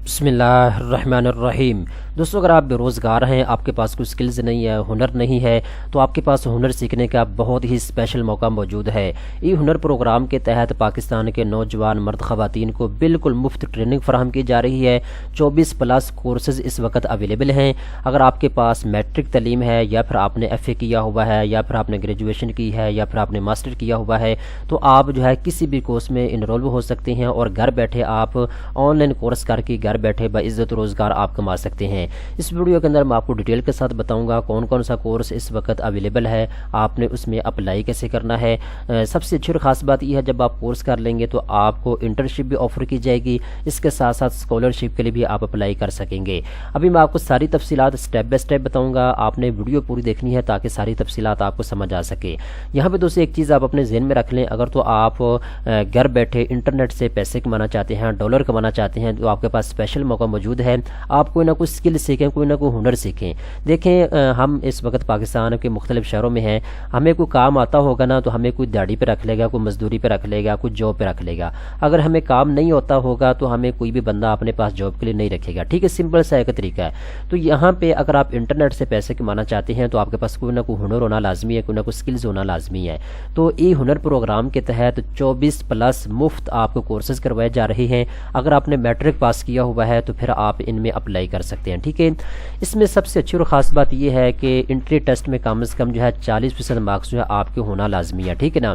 बिस्मिल्लाहिर्रहमानिर्रहीम। दोस्तों, अगर आप बेरोज़गार हैं, आपके पास कोई स्किल्स नहीं है, हुनर नहीं है, तो आपके पास हुनर सीखने का बहुत ही स्पेशल मौका मौजूद है। ई हुनर प्रोग्राम के तहत पाकिस्तान के नौजवान मर्द ख़वातीन को बिल्कुल मुफ्त ट्रेनिंग फराहम की जा रही है। 24+ कोर्सेज़ इस वक्त अवेलेबल हैं। अगर आपके पास मैट्रिक तलीम है, या फिर आपने FA किया हुआ है, या फिर आपने ग्रेजुएशन की है, या फिर आपने मास्टर किया हुआ है, तो आप जो है किसी भी कोर्स में इनरोल हो सकते हैं और घर बैठे आप ऑनलाइन कोर्स करके घर बैठे बाइज़्ज़त रोज़गार आप कमा सकते हैं। इस वीडियो के अंदर मैं आपको डिटेल के साथ बताऊंगा कौन कौन सा कोर्स इस वक्त अवेलेबल है, आपने उसमें अप्लाई कैसे करना है। सबसे अच्छी और ख़ास बात यह है, जब आप कोर्स कर लेंगे तो आपको इंटर्नशिप भी ऑफ़र की जाएगी, इसके साथ साथ स्कॉलरशिप के लिए भी आप अप्लाई कर सकेंगे। अभी मैं आपको सारी तफसीलात स्टेप बाय स्टेप बताऊँगा, आपने वीडियो पूरी देखनी है ताकि सारी तफसीलात आपको समझ आ सके। यहाँ पर दोस्तों एक चीज़ आप अपने ज़हन में रख लें, अगर तो आप घर बैठे इंटरनेट से पैसे कमाना चाहते हैं, डॉलर कमाना चाहते हैं, तो आपके पास स्पेशल मौका मौजूद है। आप कोई ना कोई स्किल सीखें, कोई ना कोई हुनर सीखें। देखें, हम इस वक्त पाकिस्तान के मुख्तलिफ शहरों में हैं, हमें कोई काम आता होगा ना तो हमें कोई दिहाड़ी पे रख लेगा, कोई मजदूरी पे रख लेगा, कोई जॉब पे रख लेगा। अगर हमें काम नहीं होता होगा तो हमें कोई भी बंदा अपने पास जॉब के लिए नहीं रखेगा। ठीक है, सिंपल सा एक तरीका है। तो यहाँ पे अगर आप इंटरनेट से पैसे कमाना चाहते हैं तो आपके पास कोई ना कोई हुनर होना लाजमी है, कोई ना कोई स्किल्स होना लाजमी है। तो ये हुनर प्रोग्राम के तहत 24+ मुफ्त आपको कोर्सेज करवाए जा रहे हैं। अगर आपने मैट्रिक पास किया हुआ है तो फिर आप इनमें अप्लाई कर सकते हैं। ठीक है, इसमें सबसे अच्छी और ख़ास बात यह है कि इंट्री टेस्ट में कम से कम जो है 40% मार्क्स जो है आपके होना लाजमी है। ठीक है ना।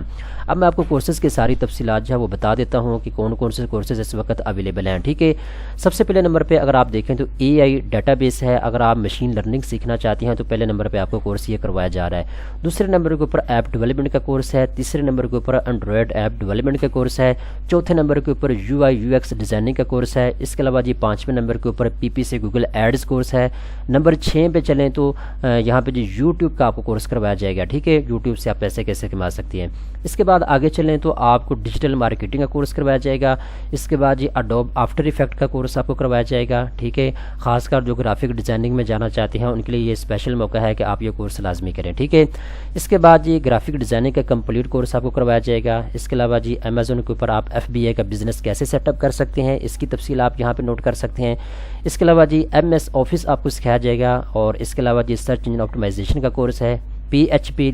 अब मैं आपको कोर्सेज़ की सारी तफसीलात जो है वो बता देता हूँ कि कौन कौन से कोर्सेज इस वक्त अवेलेबल हैं। ठीक है, सबसे पहले नंबर पे अगर आप देखें तो AI डेटाबेस है। अगर आप मशीन लर्निंग सीखना चाहते हैं तो पहले नंबर पे आपको कोर्स ये करवाया जा रहा है। दूसरे नंबर के ऊपर ऐप डेवलपमेंट का कोर्स है। तीसरे नंबर के ऊपर एंड्रॉयड ऐप डेवलपमेंट का कोर्स है। चौथे नंबर के ऊपर UI UX डिज़ाइनिंग का कोर्स है। इसके अलावा जी 5वें नंबर के ऊपर PPC गूगल एड्स कोर्स है। नंबर 6 पे चलें तो यहाँ पे जी YouTube का आपको कोर्स करवाया जाएगा। ठीक है, YouTube से आप पैसे कैसे कमा सकते हैं। इसके बाद आगे चलें तो आपको डिजिटल मार्केटिंग का कोर्स करवाया जाएगा। इसके बाद जी अडोब आफ्टर इफेक्ट का कोर्स आपको करवाया जाएगा। ठीक है, खासकर जो ग्राफिक डिज़ाइनिंग में जाना चाहते हैं उनके लिए ये स्पेशल मौका है कि आप ये कोर्स लाजमी करें। ठीक है, इसके बाद जी ग्राफिक डिज़ाइनिंग का कंप्लीट कोर्स आपको करवाया जाएगा। इसके अलावा जी अमेज़न के ऊपर आप FBA का बिज़नेस कैसे सेटअप कर सकते हैं, इसकी तफसील आप यहाँ पर नोट कर सकते हैं। इसके अलावा जी MS ऑफिस आपको सिखाया जाएगा। और इसके अलावा जी सर्च इंजन ऑप्टिमाइजेशन का कोर्स है। PHP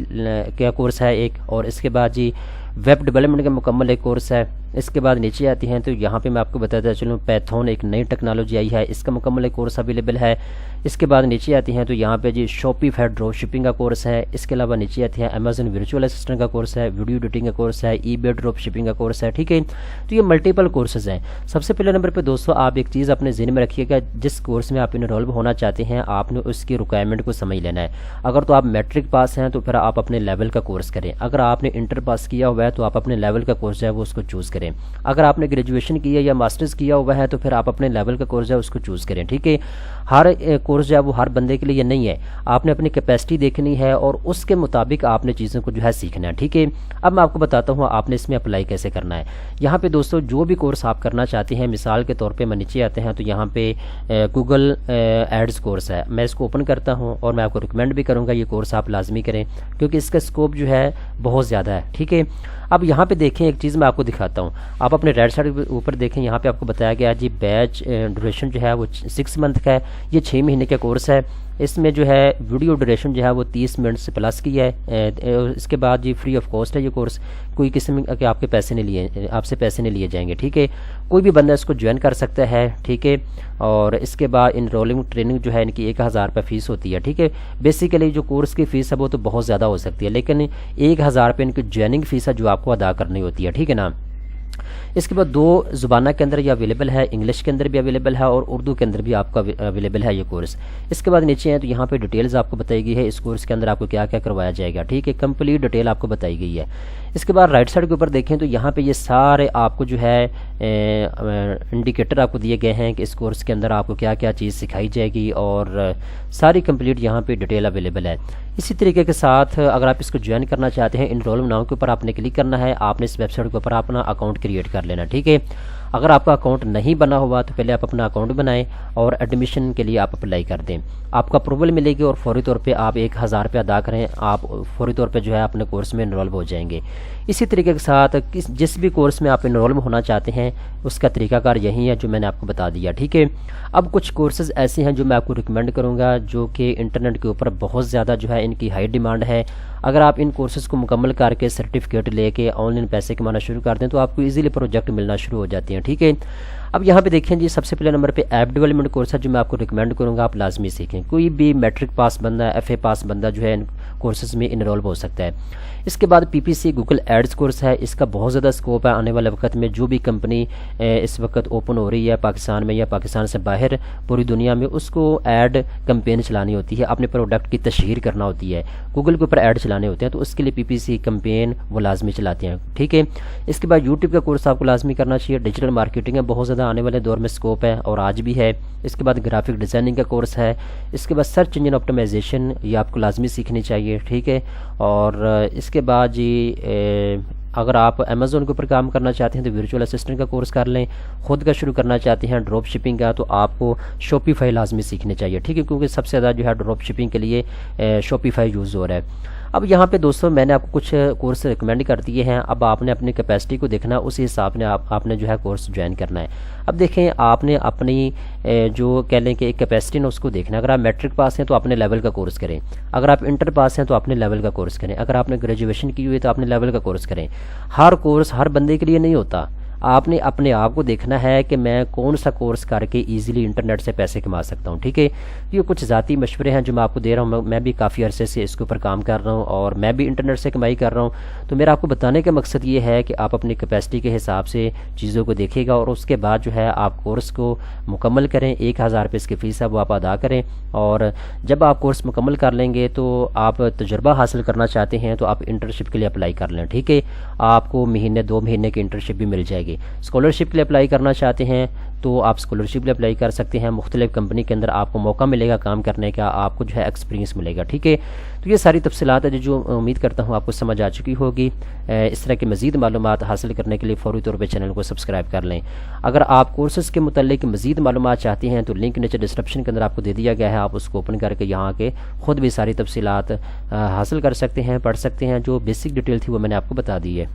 का कोर्स है एक। और इसके बाद जी वेब डेवलपमेंट का मुकम्मल एक कोर्स है। इसके बाद नीचे आती हैं तो यहाँ पे मैं आपको बताता चलूँ पैथन एक नई टेक्नोलॉजी आई है, इसका मुकम्मल एक कोर्स अवेलेबल है। इसके बाद नीचे आती हैं तो यहाँ पे जी शॉपिफाई ड्रॉप शिपिंग का कोर्स है। इसके अलावा नीचे आती है अमेज़न वर्चुअल असिस्टेंट का कोर्स है, वीडियो एडिटिंग का कोर्स है, eBay ड्रॉप शिपिंग का कोर्स है। ठीक है, तो ये मल्टीपल कोर्सेज हैं। सबसे पहले नंबर पर दोस्तों आप एक चीज़ अपने ज़हन में रखिएगा, जिस कोर्स में आप इनरोल होना चाहते हैं आपने उसकी रिक्वायरमेंट को समझ लेना है। अगर तो आप मैट्रिक पास हैं तो फिर आप अपने लेवल का कोर्स करें। अगर आपने इंटर पास किया हुआ है तो आप अपने लेवल का कोर्स है वो उसको चूज़ करें। अगर आपने ग्रेजुएशन किया या मास्टर्स किया हुआ है तो फिर आप अपने लेवल का कोर्स है उसको चूज़ करें। ठीक है, हर कोर्स जो है वो हर बंदे के लिए नहीं है, आपने अपनी कैपेसिटी देखनी है और उसके मुताबिक आपने चीज़ों को जो है सीखना है। ठीक है, अब मैं आपको बताता हूँ आपने इसमें अप्लाई कैसे करना है। यहाँ पे दोस्तों जो भी कोर्स आप करना चाहते हैं, मिसाल के तौर पे मैं नीचे आते हैं तो यहाँ पे गूगल एड्स कोर्स है, मैं इसको ओपन करता हूँ और मैं आपको रिकमेंड भी करूँगा ये कोर्स आप लाजमी करें क्योंकि इसका स्कोप जो है बहुत ज़्यादा है। ठीक है, अब यहाँ पे देखें एक चीज़ मैं आपको दिखाता हूँ, आप अपने राइट साइड के ऊपर देखें, यहाँ पे आपको बताया गया जी बैच ड्यूरेशन जो है वो 6 मंथ का है, ये 6 महीने का कोर्स है। इसमें जो है वीडियो ड्यूरेशन जो है वो 30 मिनट से प्लस की है। इसके बाद जी फ्री ऑफ कॉस्ट है ये कोर्स, कोई किस्म के आपके पैसे नहीं लिए, आपसे पैसे नहीं लिए जाएंगे। ठीक है, कोई भी बंदा इसको ज्वाइन कर सकता है। ठीक है, और इसके बाद इनरोलिंग ट्रेनिंग जो है इनकी 1000 रुपये फ़ीस होती है। ठीक है, बेसिकली जो कोर्स की फ़ीस है वो तो बहुत ज़्यादा हो सकती है, लेकिन 1000 रुपये इनकी ज्वाइनिंग फ़ीस है जो आपको अदा करनी होती है। ठीक है ना। इसके बाद 2 ज़ुबाना के अंदर ये अवेलेबल है, इंग्लिश के अंदर भी अवेलेबल है और उर्दू के अंदर भी आपका अवेलेबल है ये कोर्स। इसके बाद नीचे हैं तो यहाँ पे डिटेल्स आपको बताई गई है इस कोर्स के अंदर आपको क्या क्या करवाया जाएगा। ठीक है, कंप्लीट डिटेल आपको बताई गई है। इसके बाद राइट साइड के ऊपर देखें तो यहाँ पे ये सारे आपको जो है इंडिकेटर आपको दिए गए हैं कि इस कोर्स के अंदर आपको क्या क्या चीज़ सिखाई जाएगी और सारी कंप्लीट यहाँ पे डिटेल अवेलेबल है। इसी तरीके के साथ अगर आप इसको ज्वाइन करना चाहते हैं, इनरोल नाउ के ऊपर आपने क्लिक करना है, आपने इस वेबसाइट के ऊपर अपना अकाउंट क्रिएट कर लेना। ठीक है, अगर आपका अकाउंट नहीं बना हुआ तो पहले आप अपना अकाउंट बनाएं और एडमिशन के लिए आप अप्लाई कर दें। आपको अप्रूवल मिलेगी और फौरी तौर पे आप 1000 रुपये अदा करें, आप फौरी तौर पे जो है अपने कोर्स में इनरोल हो जाएंगे। इसी तरीके के साथ जिस भी कोर्स में आप इनरोल होना चाहते हैं उसका तरीकाकार यही है जो मैंने आपको बता दिया, ठीक है। अब कुछ कोर्सेज़ ऐसे हैं जो मैं आपको रिकमेंड करूँगा जो कि इंटरनेट के ऊपर बहुत ज़्यादा जो है इनकी हाई डिमांड है। अगर आप इन कोर्सेज़ को मुकम्मल करके सर्टिफिकेट लेके ऑनलाइन पैसे कमाना शुरू कर दें तो आपको इजीली प्रोजेक्ट मिलना शुरू हो जाते हैं, ठीक है। अब यहाँ पे देखें जी, सबसे पहले नंबर पे ऐप डेवलपमेंट कोर्स है जो मैं आपको रिकमेंड करूँगा, आप लाजमी सीखें। कोई भी मैट्रिक पास बंदा, FA पास बंदा जो है इन कोर्सेज में इनरोल हो सकता है। इसके बाद PPC गूगल एड्स कोर्स है, इसका बहुत ज़्यादा स्कोप है आने वाले वक्त में। जो भी कंपनी इस वक्त ओपन हो रही है पाकिस्तान में या पाकिस्तान से बाहर पूरी दुनिया में, उसको ऐड कंपेन चलानी होती है, अपने प्रोडक्ट की तशहीर करना होती है, गूगल के ऊपर ऐड चलाने होते हैं, तो उसके लिए PPC कंपेन वो लाजमी चलाते हैं, ठीक है। इसके बाद यूट्यूब का कोर्स आपको लाजमी करना चाहिए। डिजिटल मार्केटिंग है, बहुत ज़्यादा आने वाले दौर में स्कोप है और आज भी है। इसके बाद ग्राफिक डिज़ाइनिंग का कोर्स है। इसके बाद सर्च इंजन ऑप्टिमाइजेशन, ये आपको लाजमी सीखनी चाहिए, ठीक है। और इसके बाद जी अगर आप अमेज़ोन के ऊपर काम करना चाहते हैं तो वर्चुअल असिस्टेंट का कोर्स कर लें। खुद का शुरू करना चाहते हैं ड्रॉप शिपिंग का तो आपको शॉपिफाई लाजमी सीखने चाहिए, ठीक है, क्योंकि सबसे ज़्यादा जो है ड्रॉप शिपिंग के लिए शॉपिफाई यूज़ हो रहा है। अब यहाँ पे दोस्तों मैंने आपको कुछ कोर्स रिकमेंड कर दिए हैं। अब आपने अपनी कैपेसिटी को देखना, उसी हिसाब से आपने जो है कोर्स ज्वाइन करना है। अब देखें, आपने अपनी जो कह लें कि एक कैपेसिटी ना उसको देखना। अगर आप मैट्रिक पास हैं तो अपने लेवल का कोर्स करें, अगर आप इंटर पास हैं तो अपने लेवल का कोर्स करें, अगर आपने ग्रेजुएशन की हुई है तो अपने लेवल का कोर्स करें। हर कोर्स हर बंदे के लिए नहीं होता। आपने अपने आप को देखना है कि मैं कौन सा कोर्स करके इजीली इंटरनेट से पैसे कमा सकता हूं, ठीक है। ये कुछ ज़ाती मशवरे हैं जो मैं आपको दे रहा हूं। मैं भी काफ़ी अरसे से इसके ऊपर काम कर रहा हूं और मैं भी इंटरनेट से कमाई कर रहा हूं। तो मेरा आपको बताने का मकसद ये है कि आप अपनी कैपेसिटी के हिसाब से चीज़ों को देखिएगा और उसके बाद जो है आप कोर्स को मुकम्मल करें। 1000 रुपये इसकी फ़ीस है वो आप अदा करें और जब आप कोर्स मुकम्मल कर लेंगे तो आप तजुर्बा हासिल करना चाहते हैं तो आप इंटर्नशिप के लिए अप्लाई कर लें, ठीक है। आपको महीने 2 महीने की इंटर्नशिप भी मिल जाएगी। स्कॉलरशिप के लिए अप्लाई करना चाहते हैं तो आप स्कॉलरशिप के लिए अप्लाई कर सकते हैं। मुख्तलिफ कंपनी के अंदर आपको मौका मिलेगा काम करने का, आपको जो है एक्सपीरियंस मिलेगा, ठीक है। तो ये सारी तफसीलात है जो उम्मीद करता हूँ आपको समझ आ चुकी होगी। इस तरह की मज़ीद मालूमात हासिल करने के लिए फ़ौरी तौर पर चैनल को सब्सक्राइब कर लें। अगर आप कोर्सेज़ के मुतालिक मज़ीद मालूमात चाहते हैं तो लिंक नीचे डिस्क्रिप्शन के अंदर आपको दे दिया गया है, आप उसको ओपन करके यहाँ के ख़ुद भी सारी तफसीलात हासिल कर सकते हैं, पढ़ सकते हैं। जो बेसिक डिटेल थी वो मैंने आपको बता दी है।